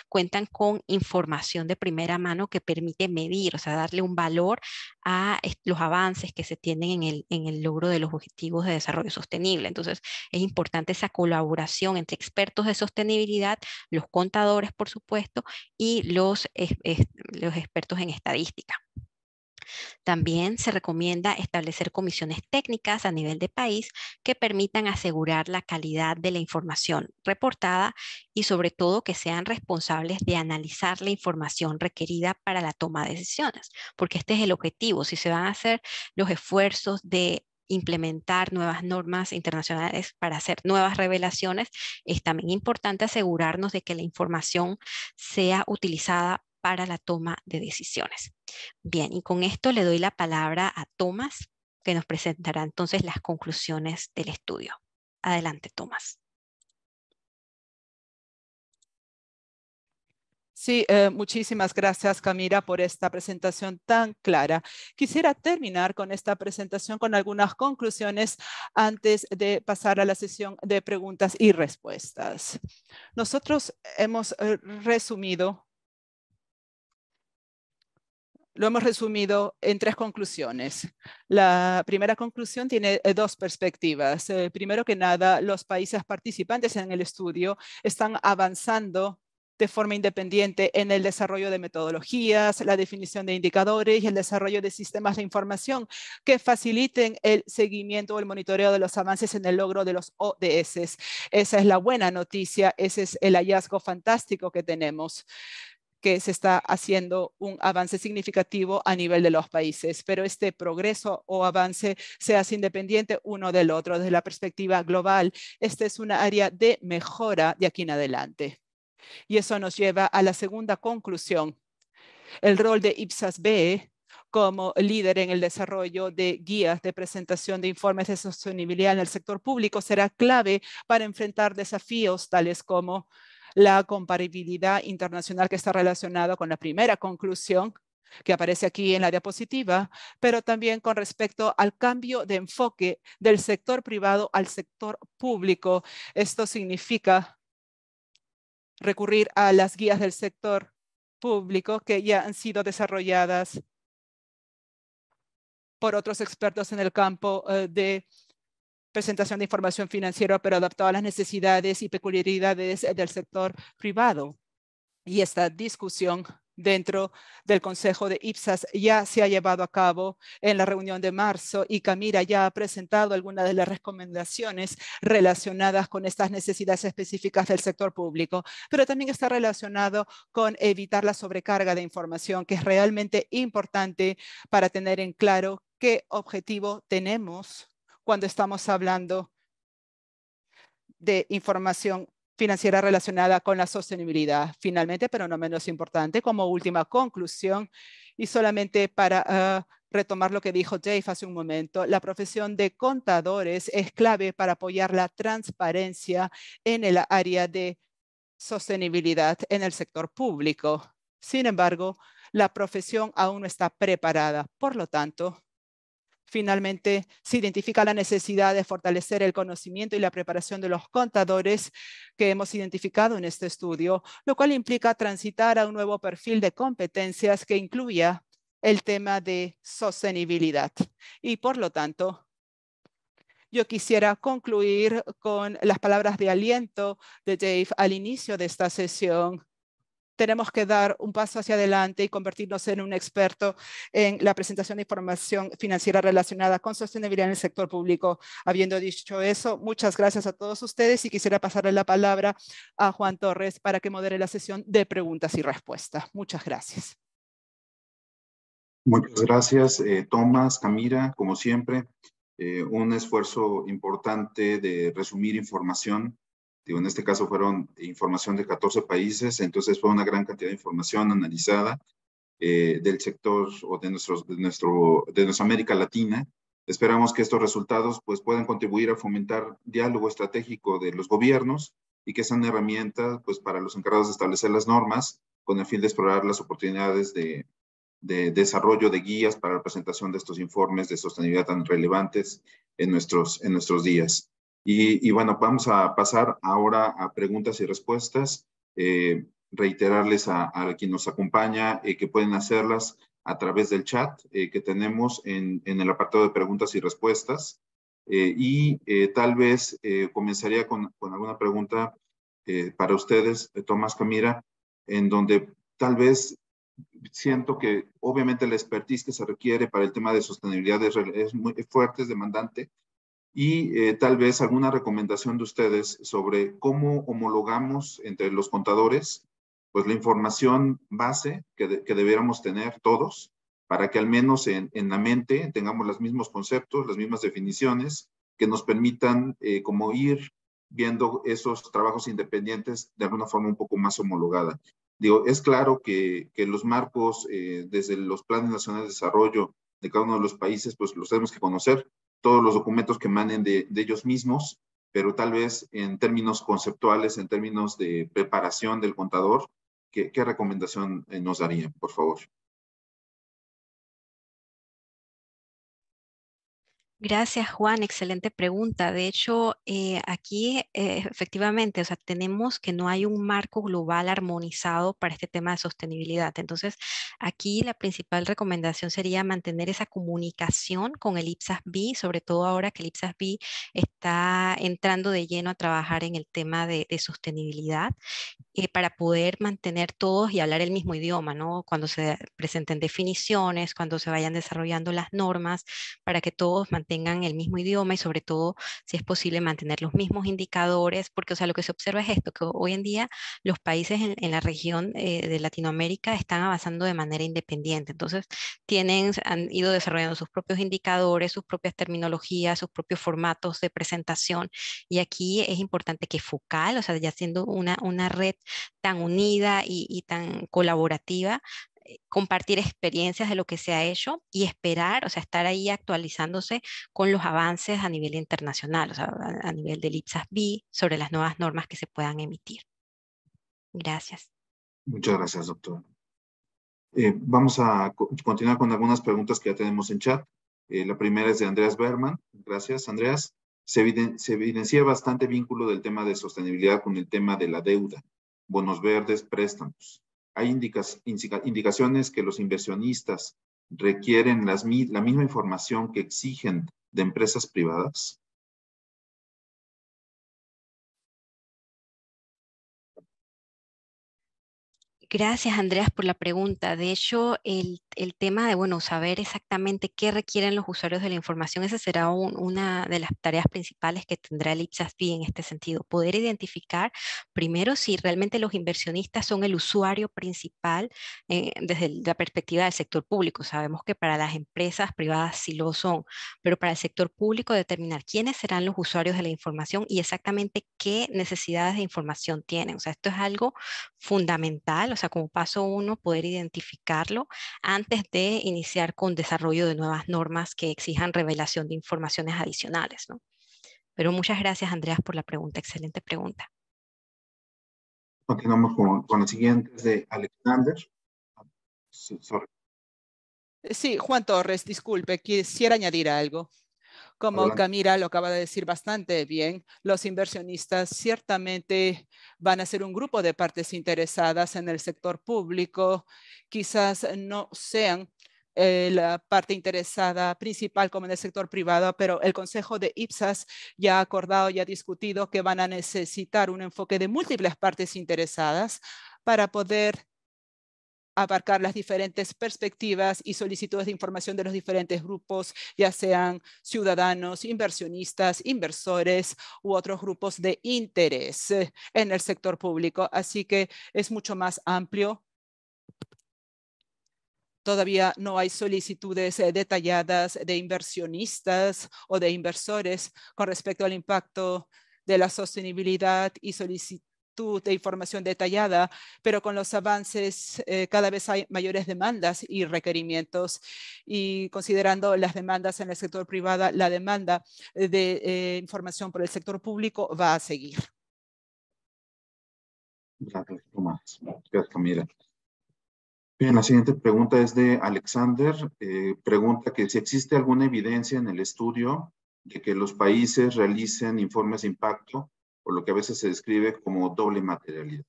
cuentan con información de primera mano que permite medir, o sea, darle un valor a los avances que se tienen en el logro de los objetivos de desarrollo sostenible. Entonces, es importante esa colaboración entre expertos de sostenibilidad, los contadores, por supuesto, y los expertos en estadística. También se recomienda establecer comisiones técnicas a nivel de país que permitan asegurar la calidad de la información reportada y sobre todo que sean responsables de analizar la información requerida para la toma de decisiones, porque este es el objetivo. Si se van a hacer los esfuerzos de implementar nuevas normas internacionales para hacer nuevas revelaciones, es también importante asegurarnos de que la información sea utilizada para la toma de decisiones. Bien, y con esto le doy la palabra a Tomás, que nos presentará entonces las conclusiones del estudio. Adelante, Tomás. Sí, muchísimas gracias, Camila, por esta presentación tan clara. Quisiera terminar con esta presentación con algunas conclusiones antes de pasar a la sesión de preguntas y respuestas. Nosotros hemos lo hemos resumido en 3 conclusiones. La primera conclusión tiene 2 perspectivas. Primero que nada, los países participantes en el estudio están avanzando de forma independiente en el desarrollo de metodologías, la definición de indicadores y el desarrollo de sistemas de información que faciliten el seguimiento o el monitoreo de los avances en el logro de los ODS. Esa es la buena noticia, ese es el hallazgo fantástico que tenemos, que se está haciendo un avance significativo a nivel de los países, pero este progreso o avance se hace independiente uno del otro. Desde la perspectiva global, esta es una área de mejora de aquí en adelante. Y eso nos lleva a la segunda conclusión. El rol de IPSAS-B como líder en el desarrollo de guías de presentación de informes de sostenibilidad en el sector público será clave para enfrentar desafíos tales como la comparabilidad internacional, que está relacionado con la primera conclusión que aparece aquí en la diapositiva, pero también con respecto al cambio de enfoque del sector privado al sector público. Esto significa recurrir a las guías del sector público que ya han sido desarrolladas por otros expertos en el campo de presentación de información financiera, pero adaptado a las necesidades y peculiaridades del sector privado. Y esta discusión dentro del Consejo de IPSAS ya se ha llevado a cabo en la reunión de marzo, y Camila ya ha presentado algunas de las recomendaciones relacionadas con estas necesidades específicas del sector público, pero también está relacionado con evitar la sobrecarga de información, que es realmente importante para tener en claro qué objetivo tenemos cuando estamos hablando de información financiera relacionada con la sostenibilidad. Finalmente, pero no menos importante, como última conclusión, y solamente para retomar lo que dijo Dave hace un momento, la profesión de contadores es clave para apoyar la transparencia en el área de sostenibilidad en el sector público. Sin embargo, la profesión aún no está preparada. Por lo tanto, finalmente, se identifica la necesidad de fortalecer el conocimiento y la preparación de los contadores que hemos identificado en este estudio, lo cual implica transitar a un nuevo perfil de competencias que incluya el tema de sostenibilidad. Y por lo tanto, yo quisiera concluir con las palabras de aliento de Dave al inicio de esta sesión. Tenemos que dar un paso hacia adelante y convertirnos en un experto en la presentación de información financiera relacionada con sostenibilidad en el sector público. Habiendo dicho eso, muchas gracias a todos ustedes, y quisiera pasarle la palabra a Juan Torres para que modere la sesión de preguntas y respuestas. Muchas gracias. Muchas gracias, Tomás, Camila, como siempre. Un esfuerzo importante de resumir información. En este caso fueron información de 14 países, entonces fue una gran cantidad de información analizada del sector o de nuestra América Latina. Esperamos que estos resultados pues, puedan contribuir a fomentar diálogo estratégico de los gobiernos y que sean herramientas pues, para los encargados de establecer las normas con el fin de explorar las oportunidades de desarrollo de guías para la presentación de estos informes de sostenibilidad tan relevantes en nuestros días. Y bueno, vamos a pasar ahora a preguntas y respuestas. Reiterarles a quien nos acompaña que pueden hacerlas a través del chat que tenemos en el apartado de preguntas y respuestas. Tal vez comenzaría con alguna pregunta para ustedes, Tomás, Camila, en donde tal vez siento que obviamente la expertise que se requiere para el tema de sostenibilidad es muy fuerte, es demandante, y tal vez alguna recomendación de ustedes sobre cómo homologamos entre los contadores pues la información base que debiéramos tener todos para que al menos en la mente tengamos los mismos conceptos, las mismas definiciones que nos permitan como ir viendo esos trabajos independientes de alguna forma un poco más homologada. Digo, es claro que los marcos desde los planes nacionales de desarrollo de cada uno de los países, pues los tenemos que conocer, todos los documentos que emanen de ellos mismos, pero tal vez en términos conceptuales, en términos de preparación del contador, ¿qué recomendación nos darían, por favor? Gracias, Juan. Excelente pregunta. De hecho, aquí efectivamente, o sea, tenemos que no hay un marco global armonizado para este tema de sostenibilidad. Entonces, aquí la principal recomendación sería mantener esa comunicación con el IPSAS-B, sobre todo ahora que el IPSAS-B está entrando de lleno a trabajar en el tema de sostenibilidad. Para poder mantener todos y hablar el mismo idioma, ¿no? Cuando se presenten definiciones, cuando se vayan desarrollando las normas, para que todos mantengan el mismo idioma y sobre todo, si es posible, mantener los mismos indicadores, porque, o sea, lo que se observa es esto, que hoy en día los países en la región de Latinoamérica están avanzando de manera independiente. Entonces, han ido desarrollando sus propios indicadores, sus propias terminologías, sus propios formatos de presentación. Y aquí es importante que Focal, o sea, ya siendo una red tan unida y tan colaborativa, compartir experiencias de lo que se ha hecho y esperar, o sea, estar ahí actualizándose con los avances a nivel internacional, o sea, a nivel del IPSAS-B, sobre las nuevas normas que se puedan emitir. Gracias. Muchas gracias, doctor. Vamos a continuar con algunas preguntas que ya tenemos en chat. La primera es de Andreas Berman. Gracias, Andreas. Se evidencia bastante vínculo del tema de sostenibilidad con el tema de la deuda, bonos verdes, préstamos. ¿Hay indicaciones que los inversionistas requieren la misma información que exigen de empresas privadas? Gracias, Andreas, por la pregunta. De hecho, el tema de, bueno, saber exactamente qué requieren los usuarios de la información, esa será una de las tareas principales que tendrá el IPSAS-B en este sentido. Poder identificar primero si realmente los inversionistas son el usuario principal desde la perspectiva del sector público. Sabemos que para las empresas privadas sí lo son, pero para el sector público determinar quiénes serán los usuarios de la información y exactamente qué necesidades de información tienen. O sea, esto es algo fundamental, o sea, como paso uno, poder identificarlo antes de iniciar con desarrollo de nuevas normas que exijan revelación de informaciones adicionales, ¿no? Pero muchas gracias, Andreas, por la pregunta. Excelente pregunta. Continuamos con la siguiente, es de Alexander. Sorry. Sí, Juan Torres, disculpe, quisiera añadir algo. Como Adelante. Camila lo acaba de decir bastante bien, los inversionistas ciertamente van a ser un grupo de partes interesadas en el sector público. Quizás no sean la parte interesada principal como en el sector privado, pero el Consejo de IPSAS ya ha acordado y ha discutido que van a necesitar un enfoque de múltiples partes interesadas para poder abarcar las diferentes perspectivas y solicitudes de información de los diferentes grupos, ya sean ciudadanos, inversionistas, inversores u otros grupos de interés en el sector público. Así que es mucho más amplio. Todavía no hay solicitudes detalladas de inversionistas o de inversores con respecto al impacto de la sostenibilidad y solicitud de información detallada, pero con los avances cada vez hay mayores demandas y requerimientos, y considerando las demandas en el sector privado, la demanda de información por el sector público va a seguir. Gracias, Tomás. Gracias, Camila. Bien, la siguiente pregunta es de Alexander. Pregunta que si existe alguna evidencia en el estudio de que los países realicen informes de impacto, por lo que a veces se describe como doble materialidad.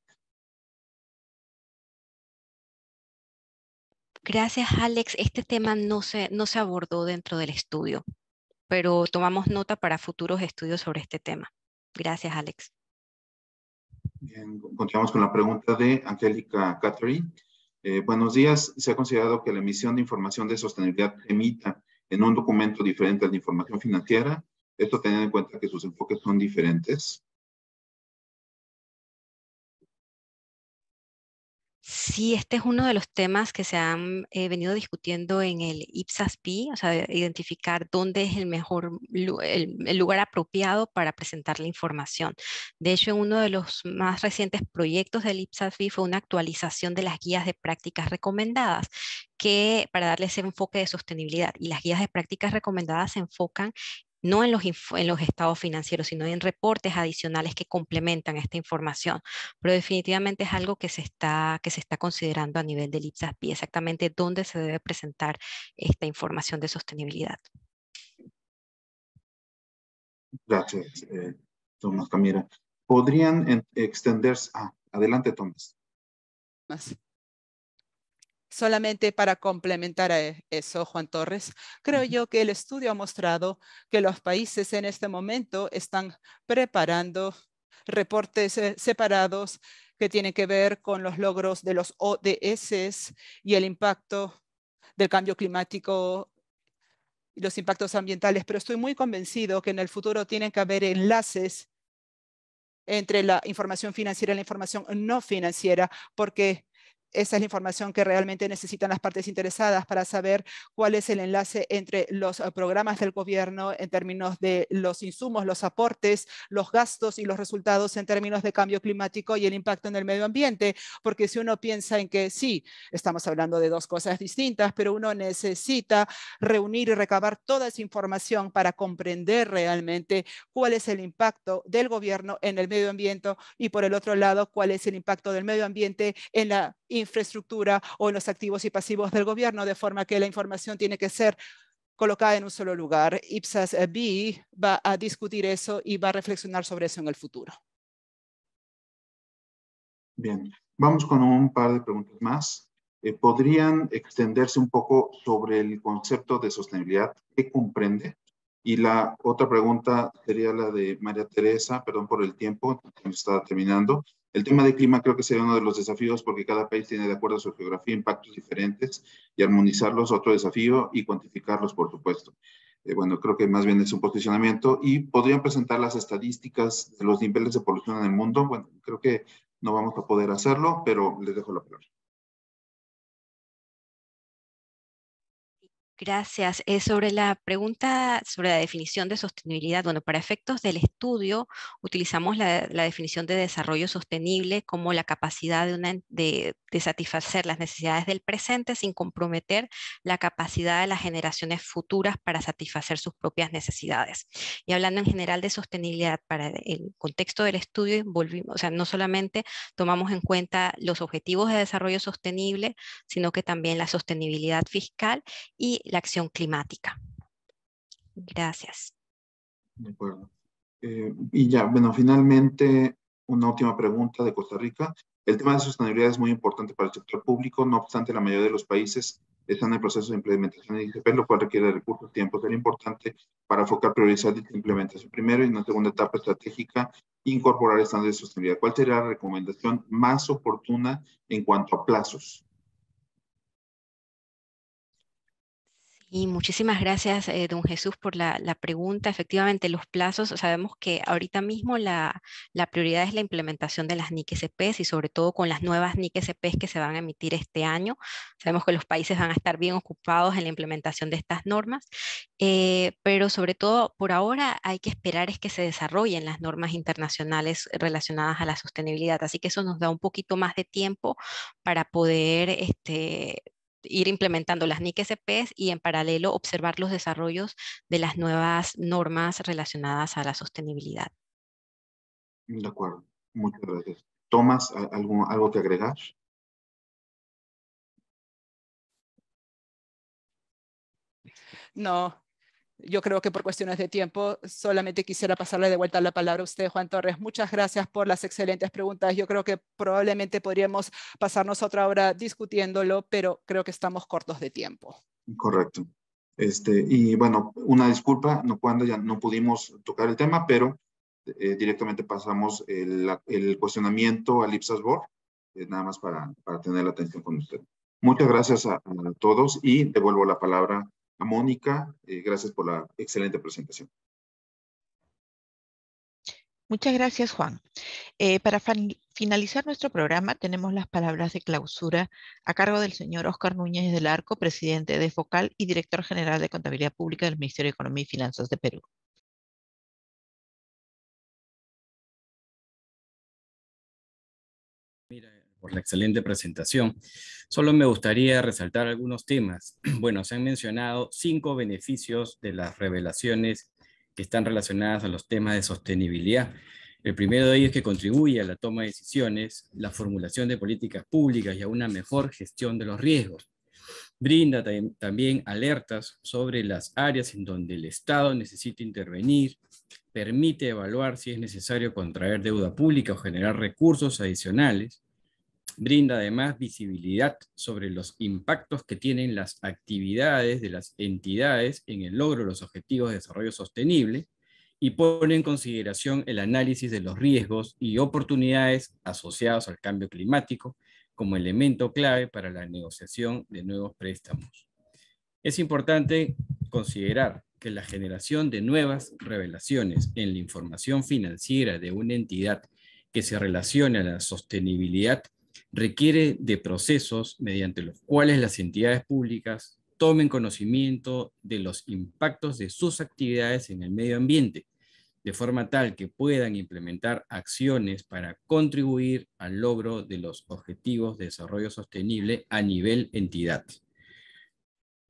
Gracias, Alex. Este tema no se abordó dentro del estudio, pero tomamos nota para futuros estudios sobre este tema. Gracias, Alex. Bien, continuamos con la pregunta de Angélica Catherine. Buenos días. ¿Se ha considerado que la emisión de información de sostenibilidad se emita en un documento diferente al de información financiera? Esto teniendo en cuenta que sus enfoques son diferentes. Sí, este es uno de los temas que se han venido discutiendo en el IPSAS-B, o sea, identificar dónde es el mejor el lugar apropiado para presentar la información. De hecho, en uno de los más recientes proyectos del IPSAS-B fue una actualización de las guías de prácticas recomendadas, que para darle ese enfoque de sostenibilidad, y las guías de prácticas recomendadas se enfocan no en los estados financieros, sino en reportes adicionales que complementan esta información. Pero definitivamente es algo que se está considerando a nivel del IPSAS-B, exactamente dónde se debe presentar esta información de sostenibilidad. Gracias, Tomás Camira. ¿Podrían extenderse? Adelante, Tomás. Solamente para complementar a eso, Juan Torres, creo yo que el estudio ha mostrado que los países en este momento están preparando reportes separados que tienen que ver con los logros de los ODS y el impacto del cambio climático y los impactos ambientales, pero estoy muy convencido que en el futuro tienen que haber enlaces entre la información financiera y la información no financiera, porque esa es la información que realmente necesitan las partes interesadas para saber cuál es el enlace entre los programas del gobierno en términos de los insumos, los aportes, los gastos y los resultados en términos de cambio climático y el impacto en el medio ambiente. Porque si uno piensa en que sí, estamos hablando de dos cosas distintas, pero uno necesita reunir y recabar toda esa información para comprender realmente cuál es el impacto del gobierno en el medio ambiente y por el otro lado, cuál es el impacto del medio ambiente en la infraestructura o en los activos y pasivos del gobierno, de forma que la información tiene que ser colocada en un solo lugar. IPSAS-B va a discutir eso y va a reflexionar sobre eso en el futuro. Bien, vamos con un par de preguntas más. ¿Podrían extenderse un poco sobre el concepto de sostenibilidad? ¿Qué comprende? Y la otra pregunta sería la de María Teresa, perdón por el tiempo, que nos está terminando. El tema de clima creo que sería uno de los desafíos porque cada país tiene, de acuerdo a su geografía, impactos diferentes y armonizarlos otro desafío y cuantificarlos, por supuesto. Bueno, creo que más bien es un posicionamiento. ¿Y podrían presentar las estadísticas de los niveles de polución en el mundo? Bueno, creo que no vamos a poder hacerlo, pero les dejo la palabra. Gracias. Sobre la pregunta sobre la definición de sostenibilidad, bueno, para efectos del estudio utilizamos la definición de desarrollo sostenible como la capacidad de satisfacer las necesidades del presente sin comprometer la capacidad de las generaciones futuras para satisfacer sus propias necesidades. Y hablando en general de sostenibilidad para el contexto del estudio, o sea, no solamente tomamos en cuenta los objetivos de desarrollo sostenible, sino que también la sostenibilidad fiscal y la acción climática. Gracias. De acuerdo. Y ya, bueno, finalmente, una última pregunta de Costa Rica. El tema de sostenibilidad es muy importante para el sector público, no obstante, la mayoría de los países están en el proceso de implementación de IGP, lo cual requiere recursos, tiempos. Era importante para enfocar, priorizar y implementación primero y en una segunda etapa estratégica, incorporar estándares de sostenibilidad. ¿Cuál sería la recomendación más oportuna en cuanto a plazos? Y muchísimas gracias, don Jesús, por la pregunta. Efectivamente, los plazos, sabemos que ahorita mismo la prioridad es la implementación de las NIC-SPs y sobre todo con las nuevas NIC-SPs que se van a emitir este año. Sabemos que los países van a estar bien ocupados en la implementación de estas normas, pero sobre todo por ahora hay que esperar es que se desarrollen las normas internacionales relacionadas a la sostenibilidad. Así que eso nos da un poquito más de tiempo para poder ir implementando las NIC-SPs y en paralelo observar los desarrollos de las nuevas normas relacionadas a la sostenibilidad. De acuerdo, muchas gracias. Tomás, ¿algo que agregar? No, yo creo que por cuestiones de tiempo solamente quisiera pasarle de vuelta la palabra a usted, Juan Torres. Muchas gracias por las excelentes preguntas. Yo creo que probablemente podríamos pasarnos otra hora discutiéndolo, pero creo que estamos cortos de tiempo. Correcto. Y bueno, una disculpa, cuando ya no pudimos tocar el tema, pero directamente pasamos el cuestionamiento al IPSAS-B, nada más para tener la atención con usted. Muchas gracias a todos y devuelvo la palabra a Mónica. Gracias por la excelente presentación. Muchas gracias, Juan. Para finalizar nuestro programa, tenemos las palabras de clausura a cargo del señor Óscar Núñez del Arco, presidente de FOCAL y director general de Contabilidad Pública del Ministerio de Economía y Finanzas de Perú. Por la excelente presentación. Solo me gustaría resaltar algunos temas. Bueno, se han mencionado 5 beneficios de las revelaciones que están relacionadas a los temas de sostenibilidad. El primero de ellos es que contribuye a la toma de decisiones, la formulación de políticas públicas y a una mejor gestión de los riesgos. Brinda también alertas sobre las áreas en donde el Estado necesita intervenir, permite evaluar si es necesario contraer deuda pública o generar recursos adicionales, brinda además visibilidad sobre los impactos que tienen las actividades de las entidades en el logro de los objetivos de desarrollo sostenible y pone en consideración el análisis de los riesgos y oportunidades asociados al cambio climático como elemento clave para la negociación de nuevos préstamos. Es importante considerar que la generación de nuevas revelaciones en la información financiera de una entidad que se relacione a la sostenibilidad requiere de procesos mediante los cuales las entidades públicas tomen conocimiento de los impactos de sus actividades en el medio ambiente, de forma tal que puedan implementar acciones para contribuir al logro de los objetivos de desarrollo sostenible a nivel entidad.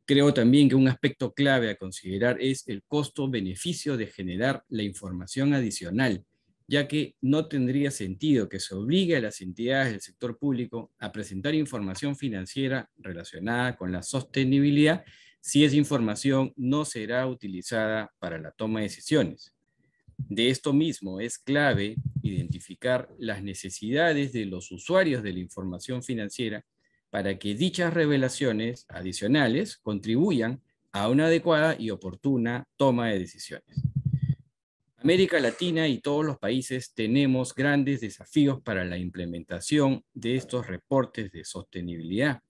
Creo también que un aspecto clave a considerar es el costo-beneficio de generar la información adicional, ya que no tendría sentido que se obligue a las entidades del sector público a presentar información financiera relacionada con la sostenibilidad si esa información no será utilizada para la toma de decisiones. De esto mismo es clave identificar las necesidades de los usuarios de la información financiera para que dichas revelaciones adicionales contribuyan a una adecuada y oportuna toma de decisiones. América Latina y todos los países tenemos grandes desafíos para la implementación de estos reportes de sostenibilidad,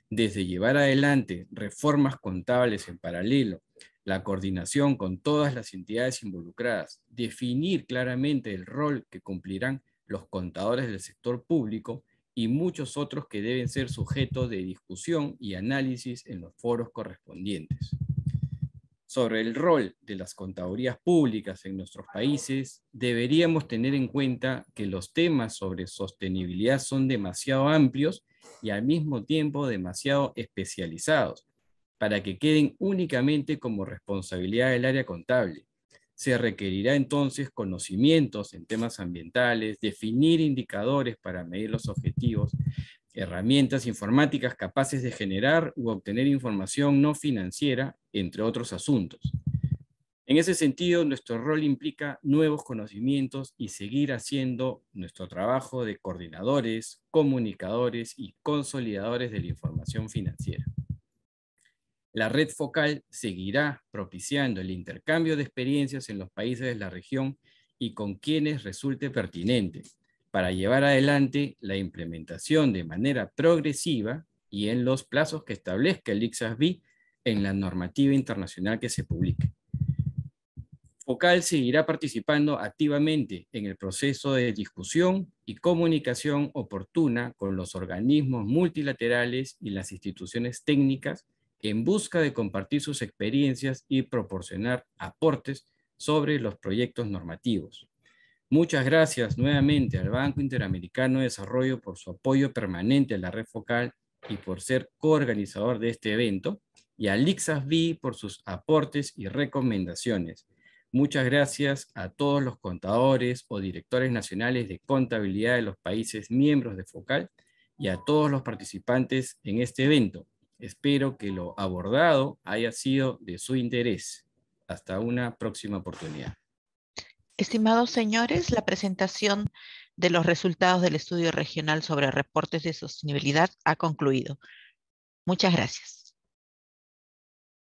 desde llevar adelante reformas contables en paralelo, la coordinación con todas las entidades involucradas, definir claramente el rol que cumplirán los contadores del sector público y muchos otros que deben ser sujetos de discusión y análisis en los foros correspondientes. Sobre el rol de las contadurías públicas en nuestros países, deberíamos tener en cuenta que los temas sobre sostenibilidad son demasiado amplios y al mismo tiempo demasiado especializados para que queden únicamente como responsabilidad del área contable. Se requerirá entonces conocimientos en temas ambientales, definir indicadores para medir los objetivos, herramientas informáticas capaces de generar u obtener información no financiera, entre otros asuntos. En ese sentido, nuestro rol implica nuevos conocimientos y seguir haciendo nuestro trabajo de coordinadores, comunicadores y consolidadores de la información financiera. La red focal seguirá propiciando el intercambio de experiencias en los países de la región y con quienes resulte pertinente, para llevar adelante la implementación de manera progresiva y en los plazos que establezca el ICSASB en la normativa internacional que se publique. Focal seguirá participando activamente en el proceso de discusión y comunicación oportuna con los organismos multilaterales y las instituciones técnicas en busca de compartir sus experiencias y proporcionar aportes sobre los proyectos normativos. Muchas gracias nuevamente al Banco Interamericano de Desarrollo por su apoyo permanente a la red focal y por ser coorganizador de este evento, y al ICSASB por sus aportes y recomendaciones. Muchas gracias a todos los contadores o directores nacionales de contabilidad de los países miembros de Focal y a todos los participantes en este evento. Espero que lo abordado haya sido de su interés. Hasta una próxima oportunidad. Estimados señores, la presentación de los resultados del estudio regional sobre reportes de sostenibilidad ha concluido. Muchas gracias.